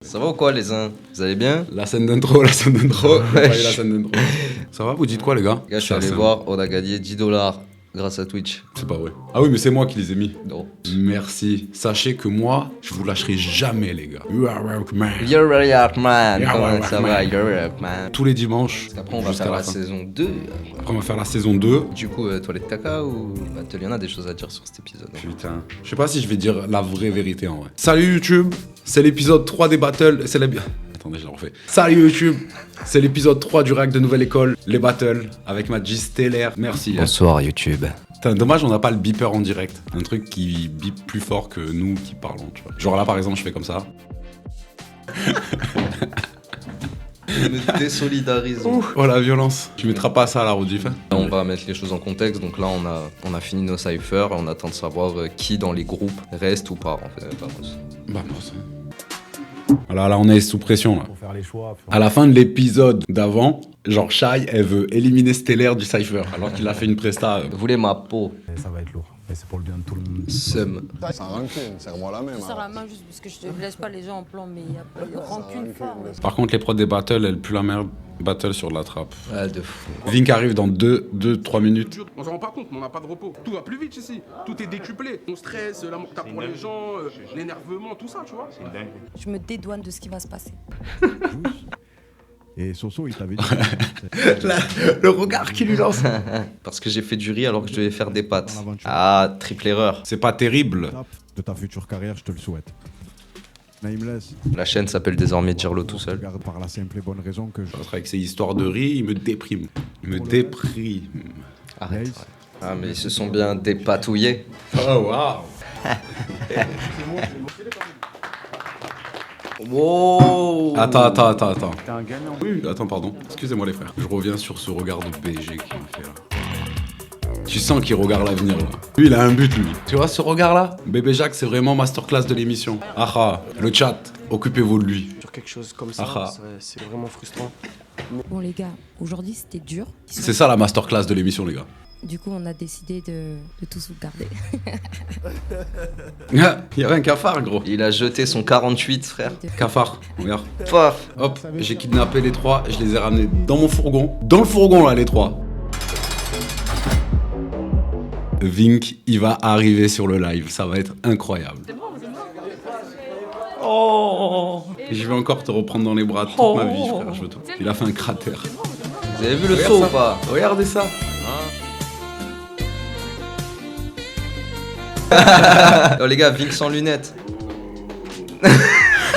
Ça va ou quoi les uns? Vous allez bien? La scène d'intro, la scène d'intro. Wesh. La scène d'intro. Ça va, vous dites quoi les gars? Les gars, je suis allé voir, on a gagné 10 $ grâce à Twitch. C'est pas vrai. Ah oui, mais c'est moi qui les ai mis. Non. Merci. Sachez que moi, je vous lâcherai jamais les gars. You are welcome, man. You're really up, man. Yeah, Comment ouais, ça ouais, va? man. You're up, man. Tous les dimanches. Parce qu'après, on va jusqu'à faire la fin. saison 2. Après, on va faire la saison 2. Du coup, toilette caca ou battle? Il y en a des choses à dire sur cet épisode. Hein. Putain. Je sais pas si je vais dire la vraie vérité en vrai. Salut YouTube. C'est l'épisode 3 des battles. C'est la... Attendez, je le refais. Salut YouTube. C'est l'épisode 3 du React de Nouvelle École. Les battles avec ma G stellaire. Merci. Bonsoir YouTube. Putain, dommage, on n'a pas le beeper en direct. Un truc qui bip plus fort que nous qui parlons, tu vois. Genre là, par exemple, je fais comme ça. Je me désolidarise. Oh la violence. Tu mettras pas ça à la rediff, hein. On va mettre les choses en contexte. Donc là, on a fini nos cyphers. On attend de savoir qui dans les groupes reste ou pas. En fait. Vamos. Vamos. Voilà, là, on est sous pression, là. Pour faire les choix. À la fin de l'épisode d'avant, genre Shai, elle veut éliminer Stellaire du cypher, alors qu'il a fait une presta. Vous voulez ma peau? Et ça va être lourd. Et c'est pour le bien de tout le monde. Seum. Sans rancune, serre-moi la main. Je sers la main juste parce que je te laisse pas les gens en plan, mais il y a pas de rancune forte. Par contre, les prods des battles, elles puent la merde battle sur la trappe. Ah, de fou. Vink arrive dans 2-3 minutes. On s'en rend pas compte, mais on n'a pas de repos. Tout va plus vite ici. Tout est décuplé. On stresse, l'amour que t'as pour les gens, l'énervement, tout ça, tu vois. Je me dédouane de ce qui va se passer. Et Soso, il t'avait dit. Le regard qu'il lui lance. Parce que j'ai fait du riz alors que je devais faire des pâtes. Ah, triple erreur. C'est pas terrible. De ta future carrière, je te le souhaite. Naïmless. La chaîne s'appelle désormais Dirlo tout seul. Regarde par la simple et bonne raison que je. Avec ces histoires de riz, il me déprime. Il me déprime. Arrête. Nice. Ah, mais ils se sont bien dépatouillés. Oh waouh. Wow. Attends. T'es un gagnant. Oui, attends, pardon. Excusez-moi les frères. Je reviens sur ce regard de BG qu'il me fait là. Tu sens qu'il regarde l'avenir là. Lui, il a un but lui. Tu vois ce regard là? Bébé Jacques, c'est vraiment masterclass de l'émission. Ah, le chat, occupez-vous de lui. Sur quelque chose comme ça, Ah. c'est vraiment frustrant. Bon les gars, aujourd'hui c'était dur. C'est ça la masterclass de l'émission les gars. Du coup on a décidé de tous vous garder. Il y avait un cafard gros. Il a jeté son 48, frère. Cafard, regarde. Paf. Hop, j'ai kidnappé les trois, je les ai ramenés dans mon fourgon. Dans le fourgon là les trois. Vink, il va arriver sur le live, ça va être incroyable. Oh. Je vais encore te reprendre dans les bras toute ma vie, frère. Il a fait un cratère. Vous avez vu le Regarde saut ça. ou pas? Regardez ça. Oh les gars, Vink sans lunettes.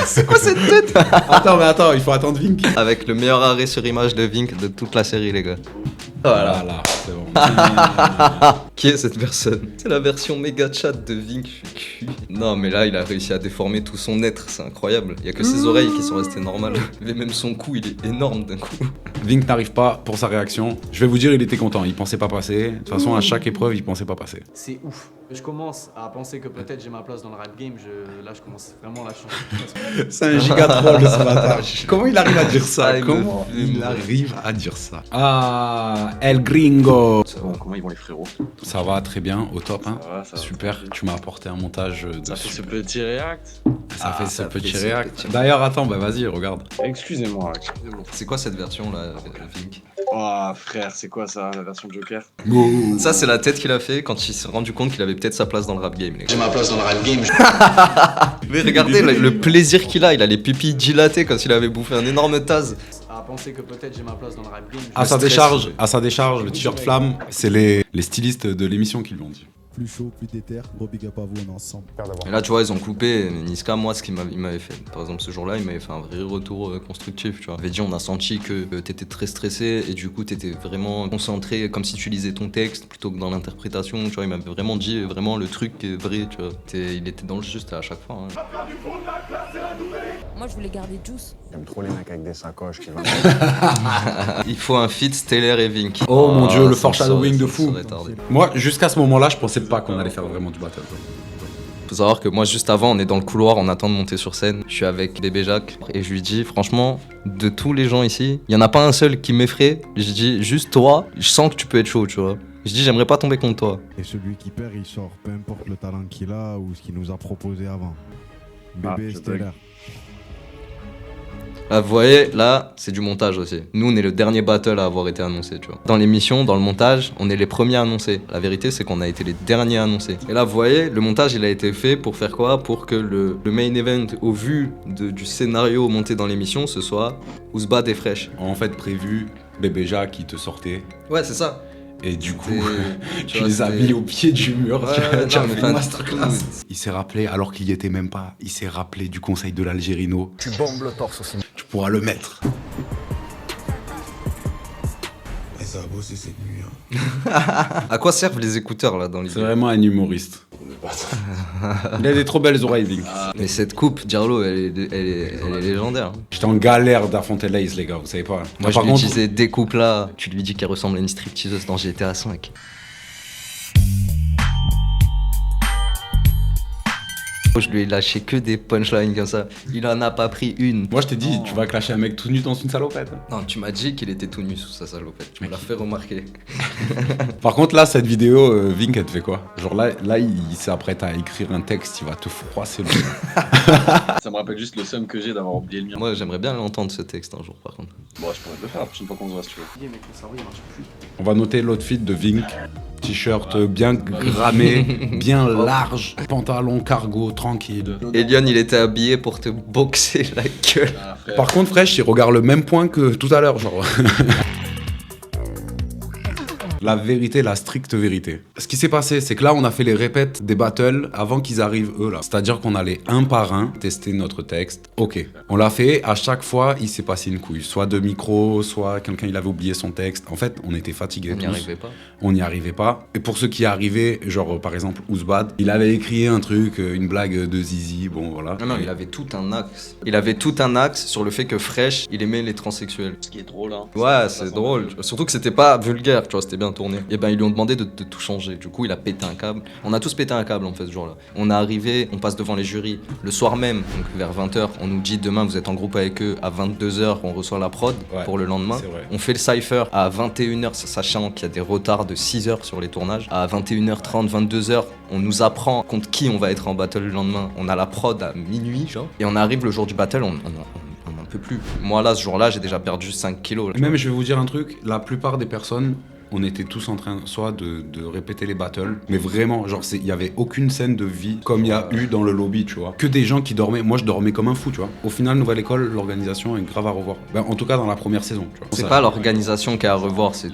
C'est quoi cette tête? Attends, il faut attendre Vink. Avec le meilleur arrêt sur image de Vink de toute la série, les gars. Voilà, c'est bon. Qui est cette personne? C'est la version méga chat de Vink, je suis cuit. Non, mais là, il a réussi à déformer tout son être, c'est incroyable. Il y a que ses oreilles qui sont restées normales. Mais même son cou, il est énorme d'un coup. Vink n'arrive pas pour sa réaction. Je vais vous dire, il était content, il pensait pas passer. De toute façon, à chaque épreuve, il pensait pas passer. C'est ouf. Je commence à penser que peut-être j'ai ma place dans le rap game. Là, je commence vraiment à la changer. C'est un giga troll ce matin. Comment il arrive à dire ça? Ah, il me Comment fume. il arrive à dire ça? Ah, El Gringo. Comment ils vont les frérots? Ça va très bien, au top, hein. Ça va. Super, tu m'as apporté un montage de Ça fait ce petit react. Ça fait ce ça petit fait ce réact. petit- D'ailleurs, attends, bah vas-y, regarde. Excusez-moi. C'est quoi cette version là, Vink? Oh frère, c'est quoi ça, la version Joker? Ça, c'est la tête qu'il a fait quand il s'est rendu compte qu'il avait peut-être sa place dans le rap game, les gars. J'ai ma place dans le rap game. Mais regardez le plaisir qu'il a, il a les pupilles dilatées quand il avait bouffé un énorme tase. À penser que peut-être j'ai ma place dans le rap game. À sa stress. décharge, le t-shirt flamme, c'est les stylistes de l'émission qui lui ont dit. Plus chaud, plus déter. Gros big up à vous, on est ensemble. Et là, tu vois, ils ont coupé. Niska, moi, ce qu'il m'avait fait. Par exemple, ce jour-là, il m'avait fait un vrai retour constructif, tu vois. Il avait dit, on a senti que t'étais très stressé et du coup, t'étais vraiment concentré comme si tu lisais ton texte plutôt que dans l'interprétation, tu vois. Il m'avait vraiment dit, vraiment, le truc est vrai, tu vois. Il était dans le juste à chaque fois. Hein. Moi je voulais garder Juice. J'aime trop les mecs avec des sacoches qui vont. Il faut un feat Stellaire et Vink. Oh mon dieu, le ça foreshadowing de ça fou. serait tardé. Moi, jusqu'à ce moment-là, je pensais pas qu'on allait faire vraiment du battle. Faut savoir que moi, juste avant, on est dans le couloir, on attend de monter sur scène. Je suis avec Bébé Jacques et je lui dis, franchement, de tous les gens ici, il y en a pas un seul qui m'effraie. Je dis, juste toi, je sens que tu peux être chaud, tu vois. Je dis, j'aimerais pas tomber contre toi. Et celui qui perd, il sort, peu importe le talent qu'il a ou ce qu'il nous a proposé avant. Bébé je Stellaire. Là, vous voyez, là, c'est du montage aussi. Nous, on est le dernier battle à avoir été annoncé, tu vois. Dans l'émission, dans le montage, on est les premiers annoncés. La vérité, c'est qu'on a été les derniers annoncés. Et là, vous voyez, le montage, il a été fait pour faire quoi? Pour que le main event, au vu du scénario monté dans l'émission, ce soit Ouzbad et Fresh. En fait, prévu, Bébé Jacques, il te sortait. Ouais, c'est ça. Et du coup, tu tu vois, les as c'était- mis au pied du mur. Ouais, tu as non, mais fait enfin, une masterclass. Il s'est rappelé, alors qu'il y était même pas, il s'est rappelé du conseil de l'Algérino. Tu bombes le torse aussi. Tu pourras le mettre. Ça a bossé cette nuit. À quoi servent les écouteurs là dans C'est l'idée? vraiment un humoriste. Il a des trop belles oreilles, Vink. Mais cette coupe, Diarlo, elle est légendaire. J'étais en galère d'affronter Lace, les gars, vous savez pas. Moi, je par lui contre, disais des coupes là, tu lui dis qu'elle ressemble à une stripteaseuse dans GTA 5. Je lui ai lâché que des punchlines comme ça. Il en a pas pris une. moi je t'ai dit, tu vas clasher un mec tout nu dans une salopette. Non, tu m'as dit qu'il était tout nu sous sa salopette. Tu me l'as fait remarquer. Par contre, là, cette vidéo, Vink, elle te fait quoi? Genre là, il s'apprête à écrire un texte, il va te froisser le Ça me rappelle juste le seum que j'ai d'avoir oublié le mien. Moi, j'aimerais bien l'entendre ce texte un jour, par contre. Bon, je pourrais te le faire la prochaine fois qu'on se voit si tu veux. Mec, le cerveau il marche plus. On va noter l'outfit de Vink. T-shirt bien grammé, bien large, pantalon cargo tranquille. Elion, il était habillé pour te boxer la gueule. Ah, frère. Par contre, Fresh, il regarde le même point que tout à l'heure, genre. La vérité, la stricte vérité. Ce qui s'est passé, c'est que là, on a fait les répètes des battles avant qu'ils arrivent, eux, là. C'est-à-dire qu'on allait un par un tester notre texte. Ok. On l'a fait, à chaque fois, il s'est passé une couille. Soit de micro, soit quelqu'un, il avait oublié son texte. En fait, on était fatigués On n'y tous. arrivait pas. On n'y arrivait pas. Et pour ceux qui y arrivaient, genre, par exemple, Ouzbad, il avait écrit un truc, une blague de Zizi, bon, voilà. Non, il avait tout un axe. Il avait tout un axe sur le fait que Fresh, il aimait les transsexuels. Ce qui est drôle, hein. Ouais, c'est drôle. Surtout que c'était pas vulgaire, tu vois, c'était bien tourné. Et ben, ils lui ont demandé de tout changer. Du coup, il a pété un câble. On a tous pété un câble, en fait, ce jour-là. On est arrivé, on passe devant les jurys. Le soir même, donc vers 20h, on nous dit demain, vous êtes en groupe avec eux. À 22h, on reçoit la prod Ouais, pour le lendemain. c'est vrai. On fait le cypher à 21h, sachant qu'il y a des retards de 6 heures sur les tournages. À 21h30, 22h, on nous apprend contre qui on va être en battle le lendemain. On a la prod à minuit, genre. Et on arrive le jour du battle, on n'en peut plus. Moi, là, ce jour-là, j'ai déjà perdu 5 kilos. Là. Même, je vais vous dire un truc, la plupart des personnes, on était tous en train soit de répéter les battles, mais vraiment, genre, il y avait aucune scène de vie comme il y a eu dans le lobby, tu vois. Que des gens qui dormaient. Moi, je dormais comme un fou, tu vois. Au final, nouvelle école, l'organisation est grave à revoir. Ben, en tout cas, dans la première saison, tu vois. C'est Ça, pas l'organisation qui a à revoir, c'est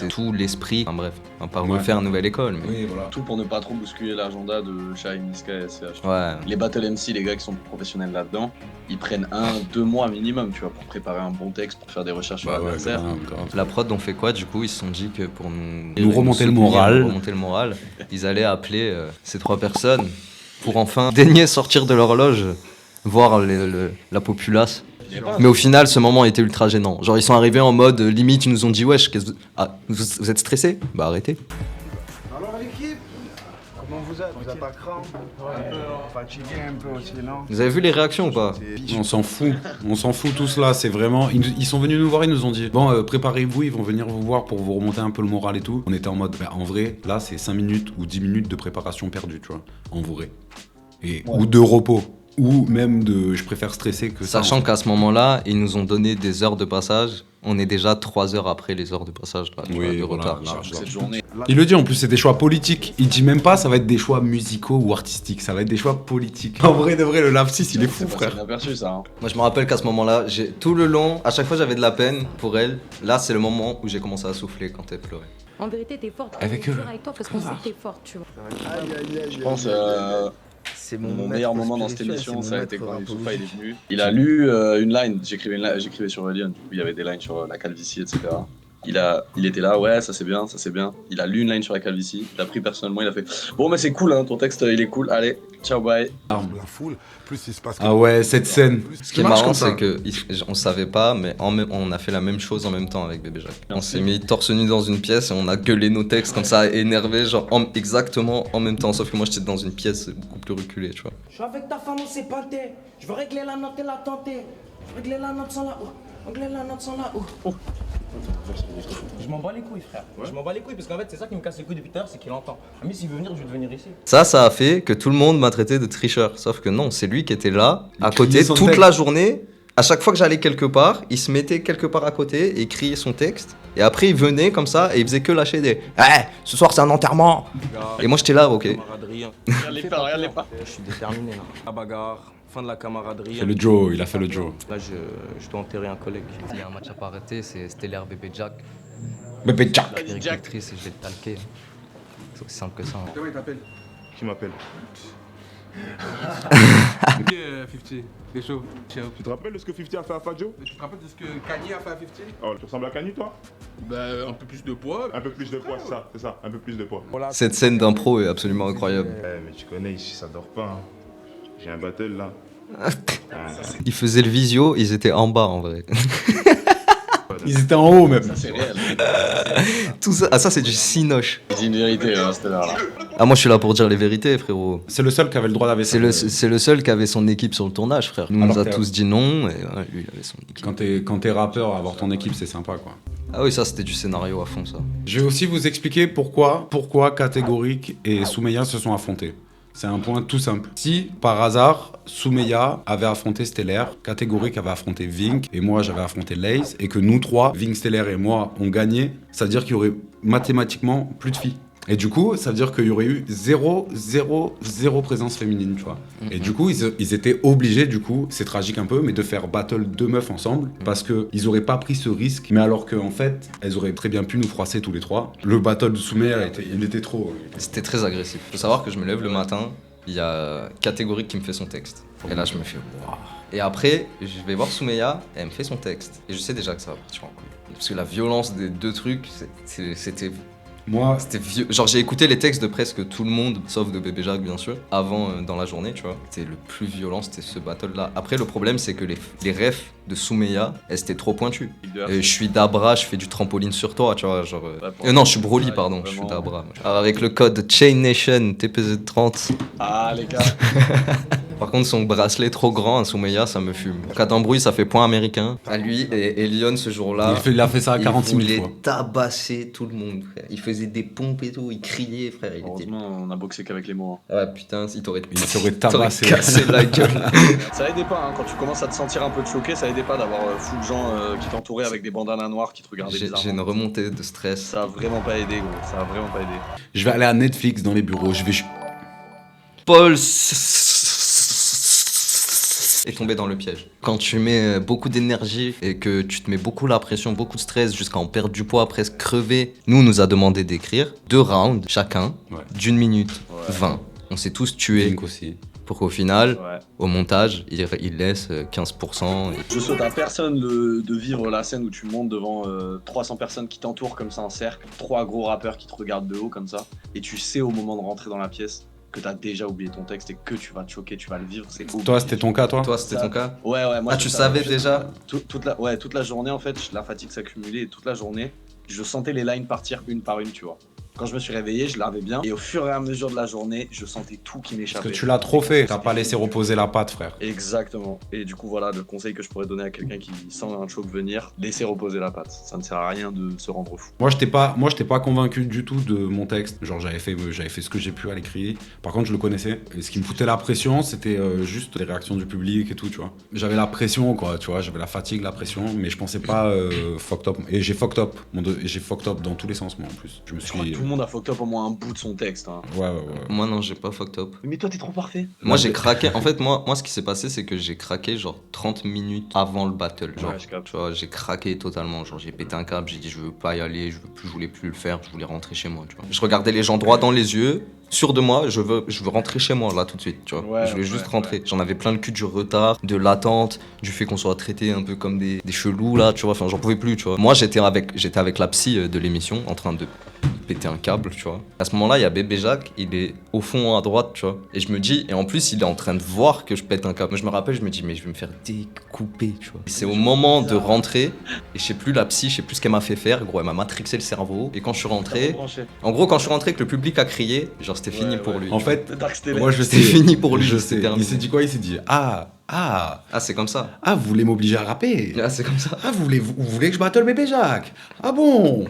tout l'esprit. Enfin bref, on va pas Ouais. refaire une nouvelle école, mais... Oui, voilà. Tout pour ne pas trop bousculer l'agenda de Shai, Niska et SCH. Ouais. Les battle MC, les gars qui sont professionnels là-dedans, ils prennent 1-2 mois minimum, tu vois, pour préparer un bon texte, pour faire des recherches sur Bah ouais, l'adversaire. grave. La prod, on fait quoi du coup? Ils se sont dit que pour Nous remonter le moral. remonter le moral, ils allaient appeler ces 3 personnes pour enfin daigner sortir de l'horloge, voir la populace. Mais au final, ce moment était ultra gênant. Genre, ils sont arrivés en mode limite, ils nous ont dit wesh, vous êtes stressés? Bah arrêtez. Alors l'équipe, comment vous êtes? Vous êtes à cran? Fatigué un peu aussi, non? Vous avez vu les réactions ou pas? On s'en fout tous là, c'est vraiment... Ils sont venus nous voir, ils nous ont dit, bon, préparez-vous, ils vont venir vous voir pour vous remonter un peu le moral et tout. On était en mode, bah, en vrai, là, c'est 5 minutes ou 10 minutes de préparation perdue, tu vois, en vrai. Ou de repos, ou même de... Je préfère stresser que ça. Sachant qu'à ce moment-là, ils nous ont donné des heures de passage. On est déjà 3 heures après les heures de passage là, tu vois, de voilà, retard. large. Cette journée. Il le dit en plus, c'est des choix politiques. Il dit même pas ça va être des choix musicaux ou artistiques, ça va être des choix politiques. En vrai de vrai, le lapsus il est fou, C'est frère. pas inaperçu ça. Hein. Moi je me rappelle qu'à ce moment-là, tout le long, à chaque fois j'avais de la peine pour elle. Là c'est le moment où j'ai commencé à souffler quand elle pleurait. En vérité, t'es forte. Avec On est eux. dur avec toi parce qu'on sait que t'es forte, tu vois. Je pense C'est mon meilleur moment dans cette émission, ça a été quand Youssoufa il est venu. Il a lu une line, j'écrivais sur Elion, du coup il y avait des lines sur la calvitie, etc. Il était là, ouais, ça c'est bien, ça c'est bien. Il a lu une line sur la calvitie, il a pris personnellement, il a fait bon, mais c'est cool, hein, ton texte il est cool, allez, ciao, bye. La foule, plus il se passe. Ah ouais, cette scène. Ce qui est marrant c'est que on savait pas, mais on a fait la même chose en même temps avec Bébé Jacques. On s'est mis torse nu dans une pièce et on a gueulé nos textes comme ça, énervé, genre exactement en même temps. Sauf que moi j'étais dans une pièce beaucoup plus reculée, tu vois. Je suis avec ta femme, on s'est panté. Je veux régler la note et la tenter. Je veux régler la note sans la haut. Régler la note sans la haut. Je m'en bats les couilles, frère. Je m'en bats les couilles parce qu'en fait, c'est ça qui me casse les couilles depuis tout à l'heure, c'est qu'il entend. Ami, s'il veut venir, je vais venir ici. Ça a fait que tout le monde m'a traité de tricheur. Sauf que non, c'est lui qui était là, à côté, son toute texte. la journée, À chaque fois que j'allais quelque part, il se mettait quelque part à côté et criait son texte. Et après, il venait comme ça et il faisait que lâcher des « Eh, ce soir c'est un enterrement !» Et moi j'étais là, ok. Regarde les pas. Je suis déterminé là. La bagarre, fin de la camaraderie. C'est le Joe, il a fait le Joe. Là, je dois enterrer un collègue. Il y a un match à pas arrêter, c'est Stellaire Bébé Jack. Bébé Jack. Directrice et je vais le talquer. C'est aussi simple que ça. Comment il t'appelle? Qui m'appelle? Ok, 50, t'es chaud. Ciao. Tu te rappelles de ce que 50 a fait à Fadjo? Tu te rappelles de ce que Kanye a fait à 50? Oh, tu ressembles à Kanye, toi? Bah, un peu plus de poids. Un peu plus de poids, c'est ça, un peu plus de poids. Cette scène d'impro est absolument incroyable. Mais tu connais, ici ça dort pas. Hein. J'ai un battle là. Ils faisaient le visio, ils étaient en bas en vrai. Ils étaient en haut même. Ça, c'est réel. Tout ça, ah ça c'est du cinoche. C'est une vérité, Stellaire là. Ah moi je suis là pour dire les vérités frérot. C'est le seul qui avait le droit d'avoir C'est le seul qui avait son équipe sur le tournage frère. Nous on Alors nous a que- tous dit non et ouais, lui il avait son équipe. Quand t'es rappeur, avoir ton équipe, c'est sympa, quoi. Ah oui ça c'était du scénario à fond ça. Je vais aussi vous expliquer pourquoi Catégorique et Soumeya se sont affrontés. C'est un point tout simple. Si, par hasard, Soumeya avait affronté Stellaire, Catégorique avait affronté Vink, et moi j'avais affronté Laze, et que nous trois, Vink, Stellaire et moi, on gagné, ça veut dire qu'il y aurait mathématiquement plus de filles. Et du coup, ça veut dire qu'il y aurait eu zéro présence féminine, tu vois. Et du coup, ils étaient obligés, du coup, c'est tragique un peu, mais de faire battle deux meufs ensemble, parce qu'ils auraient pas pris ce risque, mais alors qu'en fait, elles auraient très bien pu nous froisser tous les trois. Le battle de Soumeya, il était trop... C'était très agressif. Faut savoir que je me lève le matin, il y a Catégorique qui me fait son texte. Et là je me fais waouh. Et après, je vais voir Soumeya, elle me fait son texte. Et je sais déjà que ça va partir en couille. Parce que la violence des deux trucs, c'était... Moi, Genre j'ai écouté les textes de presque tout le monde, sauf de Bébé Jacques bien sûr, avant dans la journée, tu vois. C'était le plus violent, c'était ce battle là. Après le problème c'est que les refs de Soumeya, elles étaient trop pointues. Et je suis Dabra, je fais du trampoline sur toi, tu vois, genre... non, je suis Broly, pardon, je suis Dabra. Alors, avec le code Chain Nation TPZ30. Ah les gars. Par contre son bracelet trop grand à Soumeya, ça me fume. En cas d'embrouille, ça fait point américain. À lui et Lyon ce jour-là. il a fait ça à 46 000 Il fois. voulait tabasser tout le monde, frère. Il faisait des pompes et tout, il criait, frère. Il était... Heureusement, on a boxé qu'avec les mots. Hein. Ouais, putain, il t'aurait tabassé. cassé la gueule. Ça aidait pas, hein. Quand tu commences à te sentir un peu choqué, ça aidait pas d'avoir full de gens qui t'entouraient avec des bandanas noirs qui te regardaient bizarrement. J'ai une remontée de stress. Ça a vraiment pas aidé, gros. Ça a vraiment pas aidé. Je vais aller à Netflix dans les bureaux, je vais... Paul est tombé dans le piège. Quand tu mets beaucoup d'énergie et que tu te mets beaucoup la pression, beaucoup de stress jusqu'à en perdre du poids, presque crever, nous, on nous a demandé d'écrire 2 rounds chacun d'1 minute 20. On s'est tous tués. Vink aussi. Pour qu'au final, au montage, il laisse 15%. Je souhaite à personne de vivre la scène où tu montes devant 300 personnes qui t'entourent comme ça en cercle, 3 gros rappeurs qui te regardent de haut comme ça, et tu sais au moment de rentrer dans la pièce que t'as déjà oublié ton texte et que tu vas te choquer, tu vas le vivre, c'est obligé. Toi, c'était ton cas, toi? Toi, c'était ton cas? Ouais, moi. Ah, tu savais déjà? Toute la journée, en fait, la fatigue s'accumulait et toute la journée, je sentais les lines partir une par une, tu vois. Quand je me suis réveillé, je l'avais bien. Et au fur et à mesure de la journée, je sentais tout qui m'échappait. Parce que tu l'as trop fait, t'as pas laissé reposer la patte, frère. Exactement. Et du coup, voilà, le conseil que je pourrais donner à quelqu'un qui sent un choc venir, laissez reposer la patte. Ça ne sert à rien de se rendre fou. Moi, j'étais pas convaincu du tout de mon texte. Genre, j'avais fait ce que j'ai pu à l'écrit. Par contre, je le connaissais. Et ce qui me foutait la pression, c'était juste les réactions du public et tout, tu vois. J'avais la pression, quoi, tu vois. J'avais la fatigue, la pression, mais je pensais pas fucked up. Et j'ai fucked up. J'ai fucked up dans tous les sens, moi, en plus. Je crois que tout le monde a fucked up au moins un bout de son texte. Hein. Ouais. Moi, non, j'ai pas fucked up. Mais toi, t'es trop parfait. Moi, j'ai craqué. En fait, moi, ce qui s'est passé, c'est que j'ai craqué genre 30 minutes avant le battle. Genre, tu vois, j'ai craqué totalement. Genre, j'ai pété un câble, j'ai dit, je veux pas y aller, je voulais plus le faire, je voulais rentrer chez moi, tu vois. Je regardais les gens droit dans les yeux, sûr de moi, je veux rentrer chez moi, là, tout de suite, tu vois. Je veux juste rentrer. J'en avais plein le cul du retard, de l'attente, du fait qu'on soit traité un peu comme des chelous, là, tu vois. Enfin, j'en pouvais plus, tu vois. Moi, j'étais avec la psy de l'émission, en train de péter un câble, tu vois. À ce moment-là, il y a Bébé Jacques, il est au fond à droite, tu vois. Et je me dis, et en plus, il est en train de voir que je pète un câble. Moi, je me rappelle, je me dis, mais je vais me faire découper, tu vois. Et c'est au moment de rentrer, et je sais plus la psy, je sais plus ce qu'elle m'a fait faire, gros, elle m'a matrixé le cerveau. Et quand je suis rentré, en gros, quand je suis rentré, que le public a crié, genre, c'était fini pour lui. En fait, moi, je sais. C'était fini pour lui, je c'était sais. terminé. Il s'est dit quoi? Il s'est dit, ah, Ah, c'est comme ça. Ah, vous voulez m'obliger à rapper? Ah, c'est comme ça. Ah, vous voulez que je battle Bébé Jacques? Ah bon?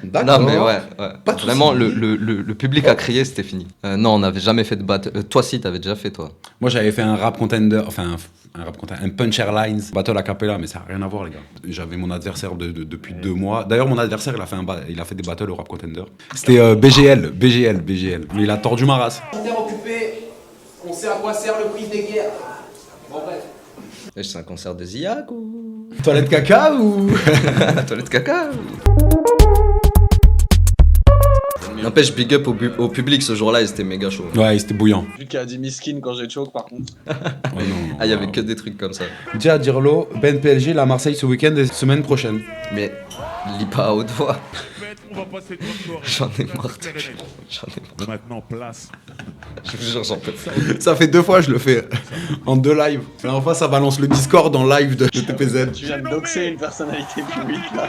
D'accord. Non, mais ouais. Pas de Vraiment, soucis. le public a crié, c'était fini. Non, on n'avait jamais fait de battle. Toi, si, t'avais déjà fait, toi. Moi, j'avais fait un rap contender, enfin, un punch airlines, battle a cappella, mais ça n'a rien à voir, les gars. J'avais mon adversaire depuis 2 mois. D'ailleurs, mon adversaire, il a fait des battles au rap contender. C'était BGL. Mais il a tordu ma race. Terre occupée, on sait à quoi sert le prix des guerres. Bon, bref. C'est un concert de Ziak ou. Toilette caca ou. Toilette caca ou. N'empêche, big up au public ce jour-là, ils étaient méga chaud. Ouais, c'était bouillant. Vu qu'il a dit miskin quand j'ai choke par contre. Oh non. Ah, il y avait que des trucs comme ça. Dia Dirlo, Ben PLG, la Marseille ce week-end et semaine prochaine. Mais lis pas à haute voix. On va passer J'en ai marre. J'en ai marre. Maintenant, place. Je vous jure, j'en peux plus. Ça fait 2 fois je le fais en 2 lives. La dernière fois ça balance le Discord en live de TPZ. Tu viens de doxer une personnalité publique là.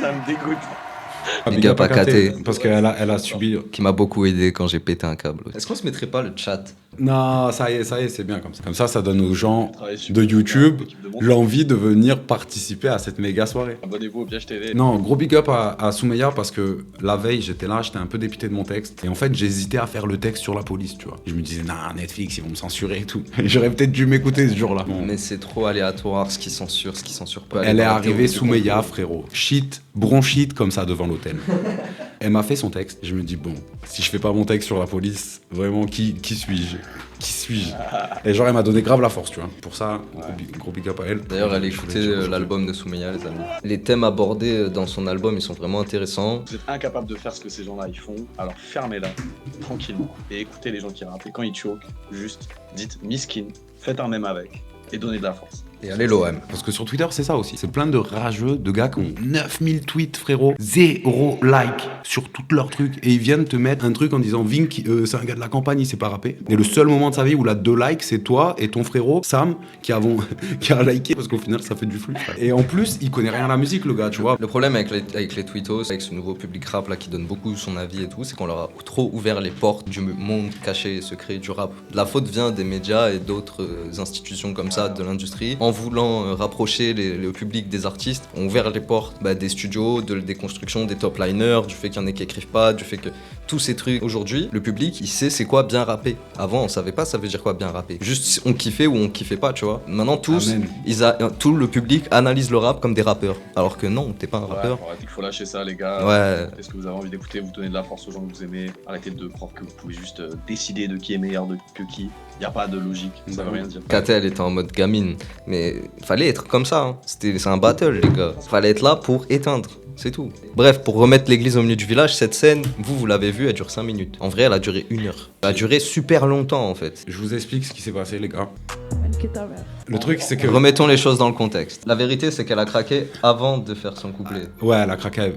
Ça me dégoûte. Big up à KT. Parce qu'elle a subi. Qui m'a beaucoup aidé quand j'ai pété un câble. Est-ce qu'on se mettrait pas le chat? Non, ça y est, c'est bien comme ça. Comme ça donne aux gens de YouTube l'envie de venir participer à cette méga soirée. Abonnez-vous au Piège TV. Non, gros big up à Soumeya parce que la veille, j'étais un peu dépité de mon texte. Et en fait, j'hésitais à faire le texte sur la police, tu vois. Je me disais, nah, Netflix, ils vont me censurer et tout. J'aurais peut-être dû m'écouter ce jour-là. Bon. Mais c'est trop aléatoire ce qui censure pas. Elle est arrivée Soumeya, frérot. Shit, bronchite comme ça devant l'hôtel. Elle m'a fait son texte. Je me dis, bon, si je fais pas mon texte sur la police, vraiment, qui suis-je? Qui suis-je? Et genre, elle m'a donné grave la force, tu vois. Pour ça, gros big up à elle. D'ailleurs, allez écouter l'album de Soumeya, les amis. Les thèmes abordés dans son album, ils sont vraiment intéressants. Vous êtes incapable de faire ce que ces gens-là ils font, alors fermez-la tranquillement et écoutez les gens qui rappent. Et quand ils choquent, juste dites miskin, faites un mème avec et donnez de la force. Et allez l'OM. Parce que sur Twitter, c'est ça aussi. C'est plein de rageux, de gars qui ont 9000 tweets, frérot. 0 like sur tous leurs trucs. Et ils viennent te mettre un truc en disant Vink, c'est un gars de la campagne, il sait pas rapper. Et le seul moment de sa vie où il a 2 likes, c'est toi et ton frérot, Sam, qui a liké. Parce qu'au final, ça fait du flux. Et en plus, il connaît rien à la musique, le gars, tu vois. Le problème avec les tweetos, avec ce nouveau public rap là qui donne beaucoup son avis et tout, c'est qu'on leur a trop ouvert les portes du monde caché et secret du rap. La faute vient des médias et d'autres institutions comme ça de l'industrie. En voulant rapprocher le public des artistes, ont ouvert les portes des studios, des constructions, des top liners, du fait qu'il y en ait qui écrivent pas, du fait que tous ces trucs. Aujourd'hui, le public, il sait c'est quoi bien rapper. Avant, on savait pas ça veut dire quoi bien rapper. Juste on kiffait ou on kiffait pas, tu vois. Maintenant, tous, tout le public analyse le rap comme des rappeurs. Alors que non, t'es pas un rappeur. Il faut lâcher ça, les gars. Ouais. Est-ce que vous avez envie d'écouter, vous donnez de la force aux gens que vous aimez. Arrêtez de croire que vous pouvez juste décider de qui est meilleur que qui. Y a pas de logique, ça veut rien dire. KT, elle était en mode gamine, mais fallait être comme ça, hein. C'est un battle, les gars. Fallait être là pour éteindre, c'est tout. Bref, pour remettre l'église au milieu du village, cette scène, vous l'avez vue, elle dure 5 minutes. En vrai, elle a duré 1 heure. Elle a duré super longtemps, en fait. Je vous explique ce qui s'est passé, les gars. Le truc, c'est que... Remettons les choses dans le contexte. La vérité, c'est qu'elle a craqué avant de faire son couplet. Ouais, elle a craqué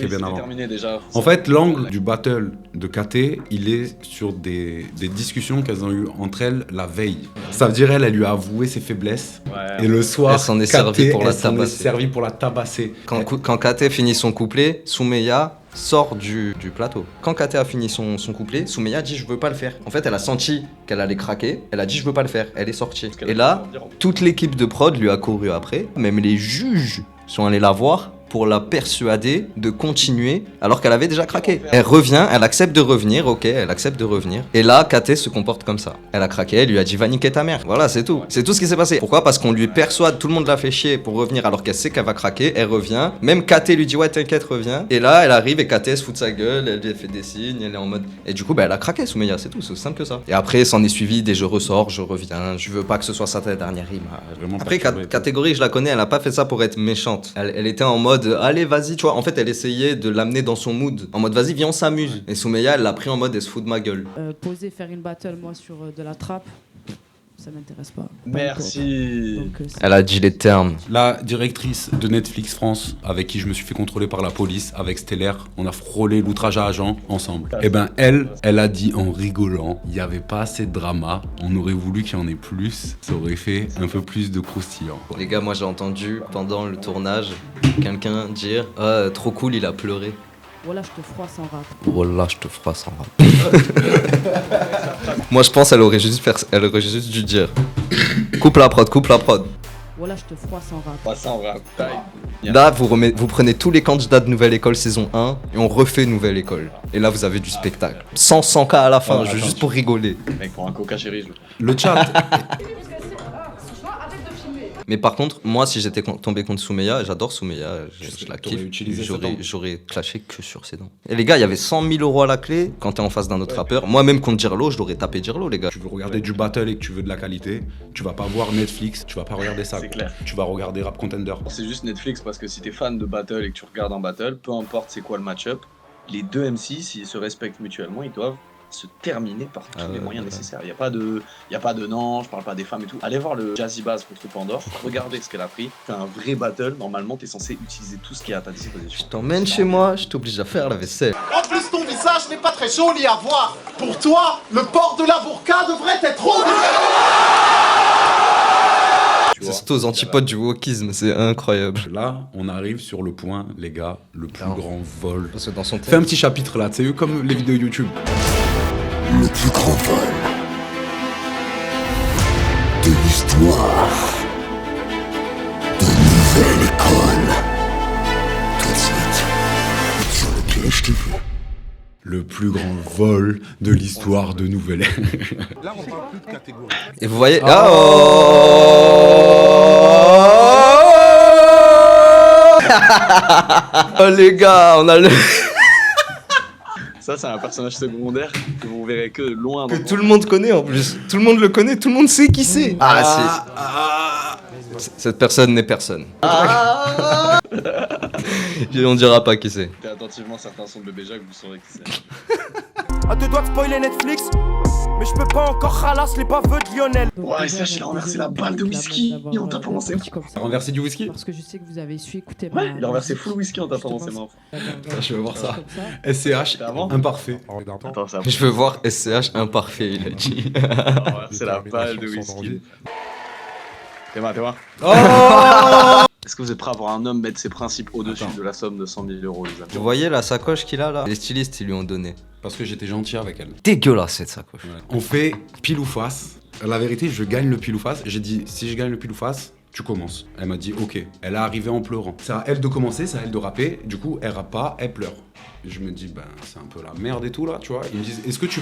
bien avant. Terminé déjà. En fait, l'angle du battle de KT, il est sur des discussions qu'elles ont eues entre elles la veille. Ça veut dire elle lui a avoué ses faiblesses. Ouais. Et le soir, elle s'en est servie pour la tabasser. Quand KT finit son couplet, Soumeya sort du plateau. Quand KT a fini son couplet, Soumeya dit je veux pas le faire. En fait, elle a senti qu'elle allait craquer, elle a dit je veux pas le faire, elle est sortie. Et là, toute l'équipe de prod lui a couru après, même les juges sont allés la voir pour la persuader de continuer alors qu'elle avait déjà craqué. Elle revient, elle accepte de revenir, ok, elle accepte de revenir. Et là, KT se comporte comme ça. Elle a craqué, elle lui a dit va niquer ta mère. Voilà, c'est tout. C'est tout ce qui s'est passé. Pourquoi? Parce qu'on lui persuade, tout le monde l'a fait chier pour revenir alors qu'elle sait qu'elle va craquer, elle revient. Même KT lui dit ouais t'inquiète, reviens. Et là, elle arrive et KT se fout de sa gueule, elle lui fait des signes, elle est en mode... Et du coup, elle a craqué, Soumeya, c'est tout, c'est aussi simple que ça. Et après, s'en est suivi des je ressors, je reviens, je veux pas que ce soit ça ta dernière rime. Après, catégorie, je la connais, elle a pas fait ça pour être méchante. Elle était en mode allez, vas-y, tu vois, en fait, elle essayait de l'amener dans son mood. En mode, vas-y, viens, on s'amuse. Et Soumeya, elle l'a pris en mode, elle se fout de ma gueule. Poser, faire une battle, moi, sur de la trappe, ça m'intéresse pas. Merci. Donc, elle a dit les termes. La directrice de Netflix France, avec qui je me suis fait contrôler par la police, avec Stellaire, on a frôlé l'outrage à agent ensemble. Et ben, elle a dit en rigolant, il n'y avait pas assez de drama, on aurait voulu qu'il y en ait plus, ça aurait fait un peu plus de croustillant. Les gars, moi j'ai entendu pendant le tournage quelqu'un dire trop cool, il a pleuré. Voilà, je te froisse en rap. Voilà, je te froisse en rap. Moi je pense qu'elle aurait juste dû dire Coupe la prod, coupe la prod. Voilà, je te froisse en rap. Pas ça en rap. Là, vous prenez tous les candidats de Nouvelle École saison 1 et on refait Nouvelle École. Et là, vous avez du spectacle. 100K à la fin, juste pour rigoler. Mec, pour un coca chéri, je Le chat. Mais par contre, moi, si j'étais tombé contre Soumeya, j'adore Soumeya, je la kiffe, j'aurais clashé que sur ses dents. Et les gars, il y avait 100 000 € à la clé quand t'es en face d'un autre rappeur. Moi, même contre Jirlo, je l'aurais tapé Jirlo, les gars. Tu veux regarder du battle et que tu veux de la qualité, tu vas pas voir Netflix, tu vas pas regarder ça. C'est clair. Tu vas regarder Rap Contender. C'est juste Netflix parce que si t'es fan de battle et que tu regardes un battle, peu importe c'est quoi le match-up, les deux MC, s'ils se respectent mutuellement, ils doivent se terminer par tous les moyens nécessaires. Il y a pas de non, je parle pas des femmes et tout. Allez voir le Jazzy Bass contre Pandore, regardez ce qu'elle a pris. Fais un vrai battle, normalement t'es censé utiliser tout ce qui est à ta disposition. Je t'emmène chez moi, je t'oblige à faire la vaisselle. En plus, ton visage n'est pas très joli à voir. Pour toi, le port de la burqa devrait être C'est surtout aux antipodes du wokisme, c'est incroyable. Là, on arrive sur le point, les gars, le plus grand vol. Parce que dans son Fais un petit chapitre là, tu sais, comme les vidéos YouTube. Le plus grand vol de l'histoire de Nouvelle École. Tout de suite, sur le Clash TV. Le plus grand vol de l'histoire de Nouvelle École. Là, on parle plus de catégorie. Et vous voyez... Oh les gars, on a le... Ça, c'est un personnage secondaire que vous verrez que loin. Que tout le monde connaît en plus. Tout le monde le connaît, tout le monde sait qui c'est. Cette personne n'est personne. On dira pas qui c'est. Écoutez attentivement certains sons de Bébé Jacques, vous saurez qui c'est. À deux doigts de spoiler Netflix, mais je peux pas encore ralasse les baveux de Lionel. Ouais, ça, il a renversé la balle de whisky en tapant dans ses mains. Il a renversé du whisky? Parce que je sais que vous avez su écouter Ouais, il a renversé full whisky en tapant dans ses mains. Je veux voir ça. SCH, imparfait. Attends, ça. Je veux voir SCH imparfait, il a dit. C'est la balle de whisky. T'es moi. Est-ce que vous êtes prêts à voir un homme mettre ses principes au-dessus de la somme de 100 000 €, les amis? Vous voyez la sacoche qu'il a là? Les stylistes, ils lui ont donné. Parce que j'étais gentil avec elle. Dégueulasse cette sacoche. Ouais. On fait pile ou face. La vérité, je gagne le pile ou face. J'ai dit, si je gagne le pile ou face, tu commences. Elle m'a dit, ok. Elle est arrivée en pleurant. C'est à elle de commencer, c'est à elle de rapper. Du coup, elle rappe pas, elle pleure. Et je me dis, ben, c'est un peu la merde et tout là, tu vois. Ils me disent, est-ce que tu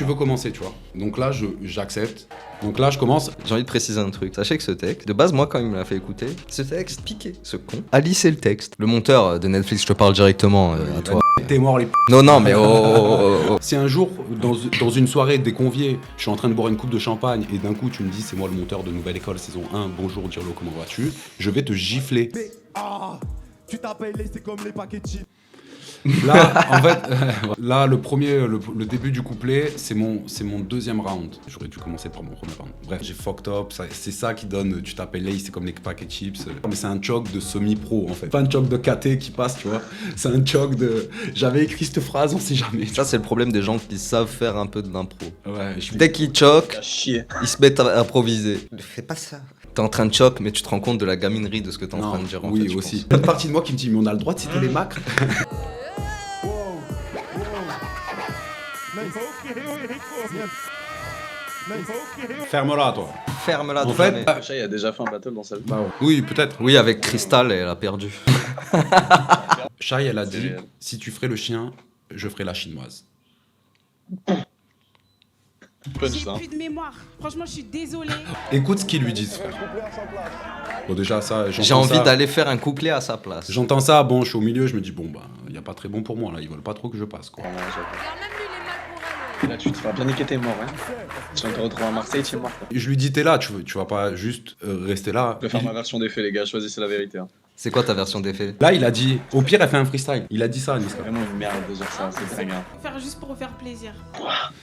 veux commencer, tu vois? Donc là, j'accepte. Donc là, je commence. J'ai envie de préciser un truc. Sachez que ce texte, de base, moi, quand il me l'a fait écouter, ce texte piqué, ce con, a lissé le texte. Le monteur de Netflix, je te parle directement à toi. T'es mort les Non, mais oh. Si un jour, dans une soirée des conviés, je suis en train de boire une coupe de champagne et d'un coup, tu me dis, c'est moi le monteur de Nouvelle École saison 1, bonjour Jirlo, comment vas-tu? Je vais te gifler. Tu t'appelles c'est comme les paquets de chips. Là, en fait, là, le début du couplet, c'est mon deuxième round. J'aurais dû commencer par mon premier round. Bref, j'ai fucked up. C'est ça qui donne. Tu t'appelles Lace, c'est comme les paquets de chips. Mais c'est un choc de semi-pro en fait. Pas un choc de KT qui passe, tu vois. C'est un choc de. J'avais écrit cette phrase, on sait jamais. Ça, c'est le problème des gens qui savent faire un peu de l'impro. Ouais. Dès qu'ils choquent, chier. Ils se mettent à improviser. Ne fais pas ça. T'es en train de choc, mais tu te rends compte de la gaminerie de ce que t'es en train de dire. Oui, aussi. Une partie de moi qui me dit, mais on a le droit de citer les macres. Ferme-la, toi. Ferme-la, en fait. Chay a déjà fait un battle dans sa vie. Bah ouais. Oui, peut-être. Oui, avec Crystal, elle a perdu. Chay, elle a dit, si tu ferais le chien, je ferai la chinoise. J'ai plus de mémoire. Franchement, je suis désolée. Écoute ce qu'ils lui disent, frère. Bon, déjà, ça, j'ai envie d'aller faire un couplet à sa place. J'entends ça, bon, je suis au milieu, je me dis, bon, bah, y a pas très bon pour moi, là, ils veulent pas trop que je passe, quoi. Là, tu te feras bien niquer, t'es mort, hein. Tu vas te retrouver à Marseille, tu es mort. Je lui dis, t'es là, tu vas pas juste rester là. Je vais faire ma version des faits, les gars, choisissez la vérité. Hein. C'est quoi ta version des faits? Là, il a dit, au pire, elle fait un freestyle. Il a dit ça, Niska. C'est vraiment une merde de dire ça, c'est très bien. Faire juste pour faire plaisir.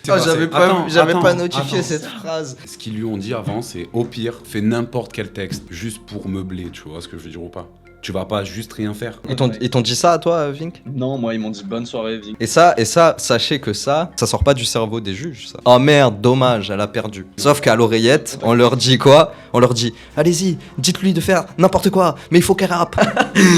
J'avais pas notifié cette phrase. Ce qu'ils lui ont dit avant, c'est au pire, fais n'importe quel texte, juste pour meubler, tu vois ce que je veux dire ou pas? Tu vas pas juste rien faire. Ils t'ont dit ça à toi, Vink? Non, moi ils m'ont dit bonne soirée, Vink. Et ça, sachez que ça sort pas du cerveau des juges, ça. Oh merde, dommage, elle a perdu. Sauf qu'à l'oreillette, on leur dit quoi? On leur dit, allez-y, dites-lui de faire n'importe quoi, mais il faut qu'elle rappe.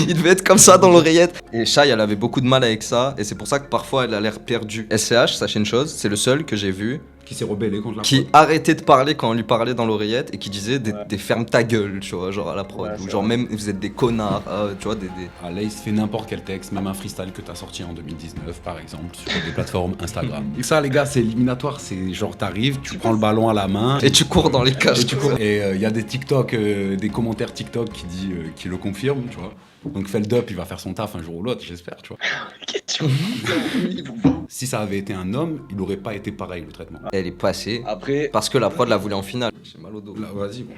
Il devait être comme ça dans l'oreillette. Et Chay, elle avait beaucoup de mal avec ça, et c'est pour ça que parfois elle a l'air perdue. SCH, sachez une chose, c'est le seul que j'ai vu Qui s'est rebellé contre la Qui prod. arrêtait de parler quand on lui parlait dans l'oreillette et qui disait des ferme ta gueule, tu vois, genre à la prod. Ouais, ou c'est genre vrai. même vous êtes des connards, tu vois, des. Ah, là, il se fait n'importe quel texte, même un freestyle que t'as sorti en 2019, par exemple, sur des plateformes Instagram. Et ça, les gars, c'est éliminatoire. C'est genre, t'arrives, tu prends le ballon à la main. Et tu cours dans les cages. Et il y a des TikTok, des commentaires TikTok qui le confirment, tu vois. Donc Feldup, il va faire son taf un jour ou l'autre, j'espère, tu vois. Si ça avait été un homme, il aurait pas été pareil, le traitement. Elle est passée. Après. Parce que la prod la voulait en finale. J'ai mal au dos. Là, vas-y, bon.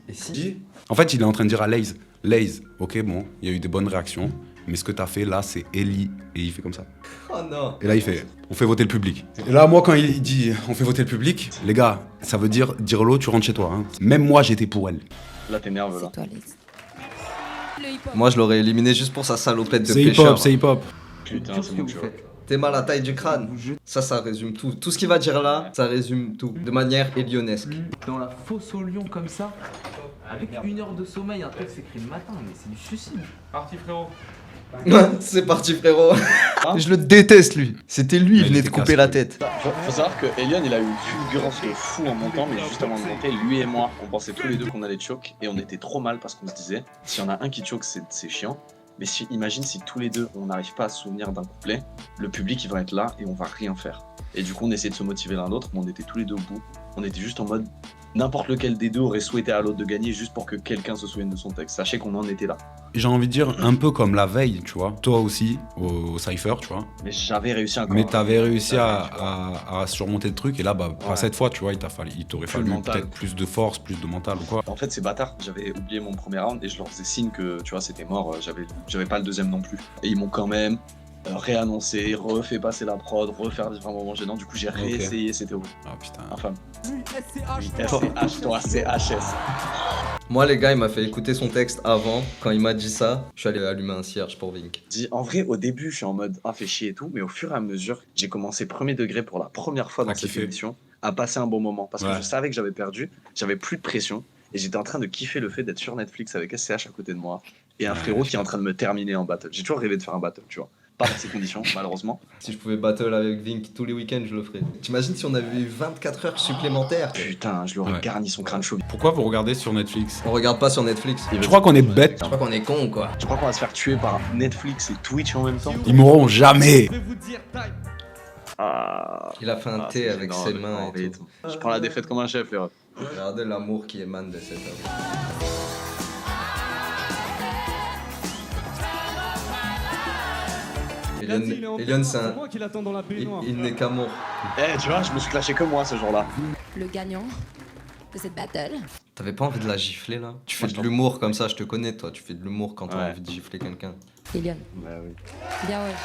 Et si En fait, il est en train de dire à Laze, ok, bon, il y a eu des bonnes réactions, mais ce que t'as fait là, c'est Ellie. Et il fait comme ça. Oh non. Et là, il fait, on fait voter le public. Et là, moi, quand il dit, on fait voter le public, les gars, ça veut dire, l'eau, tu rentres chez toi. Hein. Même moi, j'étais pour elle. Là, t'es nerveux, là. Moi je l'aurais éliminé juste pour sa salopette de C'est pêcheur. hip-hop, c'est hip-hop. Putain, c'est bon, tu vois. T'es mal à la taille du crâne. Ça résume tout. Tout ce qu'il va dire là, ça résume tout. De manière élionesque. Dans la fosse au lion comme ça, avec 1 heure de sommeil, un texte écrit le matin, mais c'est du suicide. Parti, frérot. C'est parti frérot. Je le déteste lui. C'était lui, il venait de était couper la casse-couille. tête. Faut savoir que Elion, il a eu une fulgurance de fou en montant, mais juste avant de monter, lui et moi, on pensait tous les deux qu'on allait choke, et on était trop mal parce qu'on se disait, s'il y en a un qui choke, c'est chiant. Mais imagine si tous les deux, on n'arrive pas à se souvenir d'un couplet, le public, il va être là et on va rien faire. Et du coup, on essayait de se motiver l'un l'autre, mais on était tous les deux au bout. On était juste en mode, n'importe lequel des deux aurait souhaité à l'autre de gagner juste pour que quelqu'un se souvienne de son texte. Sachez qu'on en était là. J'ai envie de dire un peu comme la veille, tu vois. Toi aussi, au Cypher, tu vois. Mais j'avais réussi encore. Mais t'avais réussi à surmonter le truc, et là, bah, pas cette fois, tu vois, il t'aurait fallu mental. peut-être plus de force, plus de mental ou quoi. En fait, c'est bâtard. J'avais oublié mon premier round et je leur faisais signe que, tu vois, c'était mort. J'avais pas le deuxième non plus. Et ils m'ont quand même réannoncé, refait passer la prod, refaire différents moments gênants. Du coup, j'ai réessayé, c'était horrible. Ah putain. Infâme. SCH, toi, CHS. Moi les gars, il m'a fait écouter son texte avant. Quand il m'a dit ça, je suis allé allumer un cierge pour Vink. En vrai, au début, je suis en mode fait chier et tout, mais au fur et à mesure, j'ai commencé premier degré pour la première fois dans cette émission à passer un bon moment parce que je savais que j'avais perdu, j'avais plus de pression et j'étais en train de kiffer le fait d'être sur Netflix avec SCH à côté de moi et un frérot qui est en train de me terminer en battle. J'ai toujours rêvé de faire un battle, tu vois. Pas dans ces conditions, malheureusement. Si je pouvais battle avec Vink tous les week-ends, je le ferais. T'imagines si on avait eu 24 heures supplémentaires? Putain, je lui aurais garni son crâne chaud. Pourquoi vous regardez sur Netflix? On regarde pas sur Netflix. Je crois qu'on est bête. Je crois qu'on est con quoi. Tu crois qu'on va se faire tuer par Netflix et Twitch en même temps? Ils mourront jamais. Il a fait un thé avec ses mains et tout. Je prends la défaite comme un chef, les refs. Regardez l'amour qui émane de cette œuvre. Elion, c'est un. Il n'est qu'amour. Eh, tu vois, je me suis clashé que moi ce jour-là. Le gagnant de cette battle. T'avais pas envie de la gifler là? Tu fais de l'humour comme ça, je te connais toi. Tu fais de l'humour quand t'as envie de gifler quelqu'un. Elion. Bah oui. Bien ouais.